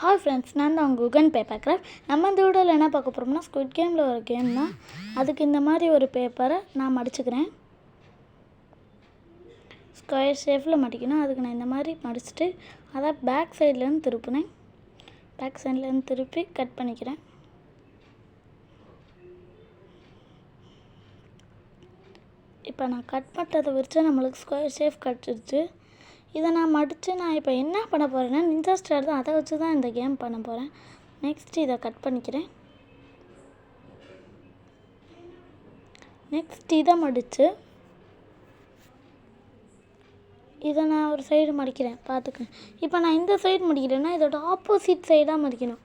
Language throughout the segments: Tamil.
ஹாய் ஃப்ரெண்ட்ஸ், நான் தான் உங்கள் குகன் பேப்பர் கிராஃப்ட். நம்ம இந்த வீடியோவில் என்ன பார்க்க போகிறோம்னா, ஸ்குவிட் கேமில் ஒரு கேம் தான். அதுக்கு இந்த மாதிரி ஒரு பேப்பரை நான் மடிச்சுக்கிறேன். ஸ்கொயர் ஷேப்பில் மடிக்கணும். அதுக்கு நான் இந்த மாதிரி மடிச்சுட்டு அதை பேக் சைட்லேருந்து திருப்பினேன். பேக் சைட்லேருந்து திருப்பி கட் பண்ணிக்கிறேன். இப்போ நான் கட் பண்ணுறதை வச்சு நம்மளுக்கு ஸ்கொயர் ஷேப் கிடச்சிருச்சு. இதை நான் மடித்து நான் இப்போ என்ன பண்ண போகிறேன்னா, நிஞ்சா ஸ்டார் தான், அதை வச்சு தான் இந்த கேம் பண்ண போகிறேன். நெக்ஸ்ட் இதை கட் பண்ணிக்கிறேன். நெக்ஸ்ட் இதை மடித்து இதை நான் ஒரு சைடு மடிக்கிறேன், பார்த்துக்கேன். இப்போ நான் இந்த சைடு மடிக்கிறேன்னா இதோட ஆப்போசிட் சைடாக மடிக்கணும்.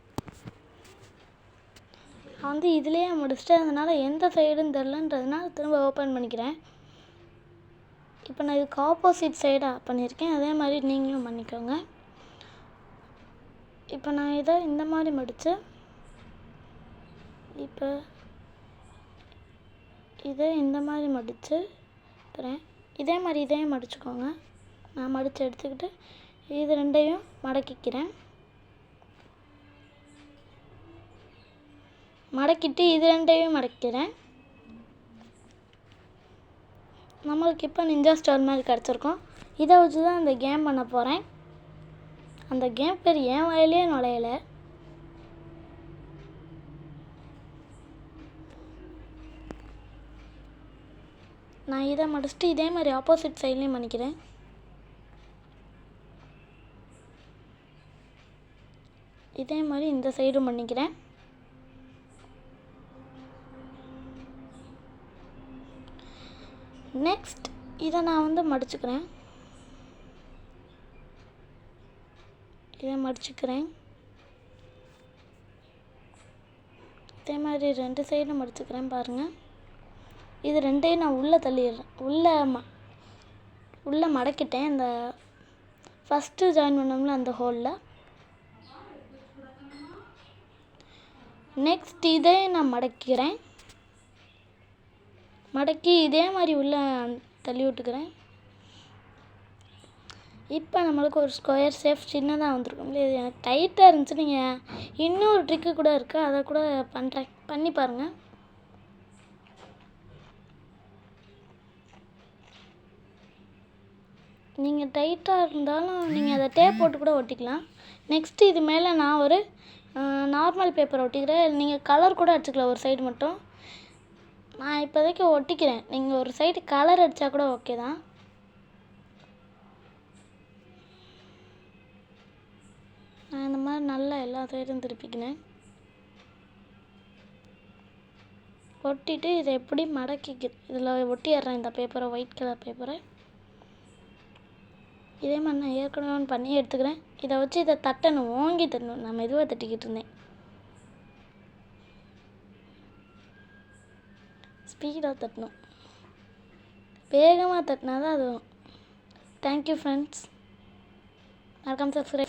நான் இதுலேயே முடிச்சுட்டு அதனால் எந்த சைடுன்னு தெரிலன்றதுனால திரும்ப ஓப்பன் பண்ணிக்கிறேன். இப்போ நான் இதுக்கு ஆப்போசிட் சைடாக பண்ணியிருக்கேன். அதே மாதிரி நீங்களும் பண்ணிக்கோங்க. இப்போ நான் இதை இந்த மாதிரி மடித்து இப்போ இதை இந்த மாதிரி மடித்து தரேன். இதே மாதிரி இதையும் மடிச்சுக்கோங்க. நான் மடித்து எடுத்துக்கிட்டு இது ரெண்டையும் மடக்கிக்கிறேன். மடக்கிட்டு இது ரெண்டையும் மடக்கிறேன். நம்மளுக்கு இப்போ நிஞ்சா ஸ்டார் மாதிரி கிடச்சிருக்கோம். இதை வச்சு தான் அந்த கேம் பண்ண போகிறேன். அந்த கேம் பேர் என் வாயிலே நுழையலை. நான் இதை மடிச்சுட்டு இதே மாதிரி ஆப்போசிட் சைட்லேயும் பண்ணிக்கிறேன். இதே மாதிரி இந்த சைடும் பண்ணிக்கிறேன். நெக்ஸ்ட் இதை நான் மடிச்சுக்கிறேன். இதை மடிச்சுக்கிறேன். இதே மாதிரி ரெண்டு சைடும் மடிச்சுக்கிறேன். பாருங்கள், இது ரெண்டையும் நான் உள்ளே தள்ளிடுறேன். உள்ளே மடக்கிட்டேன். இந்த ஃபஸ்ட்டு ஜாயின் பண்ணோம்ல அந்த ஹோலில். நெக்ஸ்ட் இதை நான் மடக்கிறேன். மடக்கி இதே மாதிரி உள்ளே தள்ளி விட்டுக்கிறேன். இப்போ நம்மளுக்கு ஒரு ஸ்கொயர் ஷேப் சின்னதாக வந்துருக்கும். இல்லை, இது எனக்கு டைட்டாக இருந்துச்சு. நீங்கள் இன்னொரு ட்ரிக்கு கூட இருக்குது, அதை கூட பண்ணி பாருங்கள். நீங்கள் டைட்டாக இருந்தாலும் நீங்கள் அதை டேப் போட்டு கூட ஒட்டிக்கலாம். நெக்ஸ்ட்டு இது மேலே நான் ஒரு நார்மல் பேப்பர் ஒட்டிக்கிறேன். நீங்கள் கலர் கூட அடிச்சுக்கலாம், ஒரு சைடு மட்டும். நான் இப்போதைக்கு ஒட்டிக்கிறேன். நீங்கள் ஒரு சைடு கலர் அடித்தா கூட ஓகே தான். நான் இந்த மாதிரி நல்லா எல்லா சைடும் திருப்பிக்கினேன். ஒட்டிட்டு இதை எப்படி இதில் ஒட்டிடுறேன் இந்த பேப்பரை, ஒயிட் கலர் பேப்பரை. இதே மாதிரி நான் ஏற்கனவே பண்ணி எடுத்துக்கிறேன். இதை வச்சு இதை தட்டணும், ஓங்கி தட்டணும். நான் மெதுவாக தட்டிக்கிட்டு இருந்தேன். ஸ்பீடாக தட்டணும், வேகமாக தட்டினா தான் அது வரும். Thank you friends. மறக்காம சப்ஸ்கிரைப்.